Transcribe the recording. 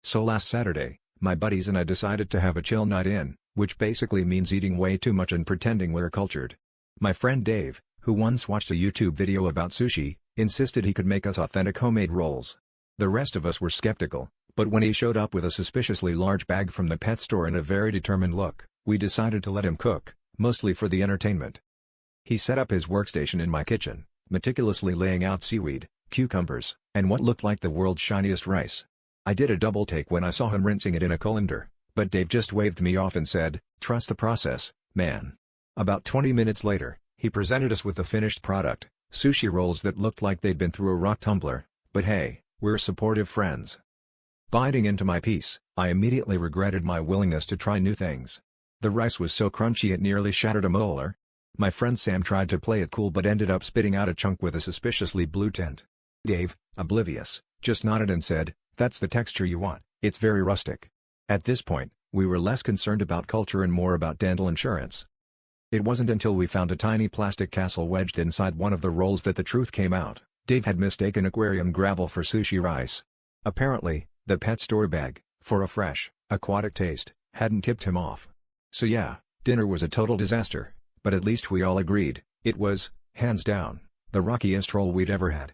So last Saturday, my buddies and I decided to have a chill night in, which basically means eating way too much and pretending we're cultured. My friend Dave, who once watched a YouTube video about sushi, insisted he could make us authentic homemade rolls. The rest of us were skeptical, but when he showed up with a suspiciously large bag from the pet store and a very determined look, we decided to let him cook, mostly for the entertainment. He set up his workstation in my kitchen, meticulously laying out seaweed, cucumbers, and what looked like the world's shiniest rice. I did a double take when I saw him rinsing it in a colander, but Dave just waved me off and said, "Trust the process, man." About 20 minutes later, he presented us with the finished product, sushi rolls that looked like they'd been through a rock tumbler, but hey, we're supportive friends. Biting into my piece, I immediately regretted my willingness to try new things. The rice was so crunchy it nearly shattered a molar. My friend Sam tried to play it cool but ended up spitting out a chunk with a suspiciously blue tint. Dave, oblivious, just nodded and said, "That's the texture you want, it's very rustic." At this point, we were less concerned about culture and more about dental insurance. It wasn't until we found a tiny plastic castle wedged inside one of the rolls that the truth came out. Dave had mistaken aquarium gravel for sushi rice. Apparently, the pet store bag, for a fresh, aquatic taste, hadn't tipped him off. So yeah, dinner was a total disaster, but at least we all agreed, it was, hands down, the rockiest roll we'd ever had.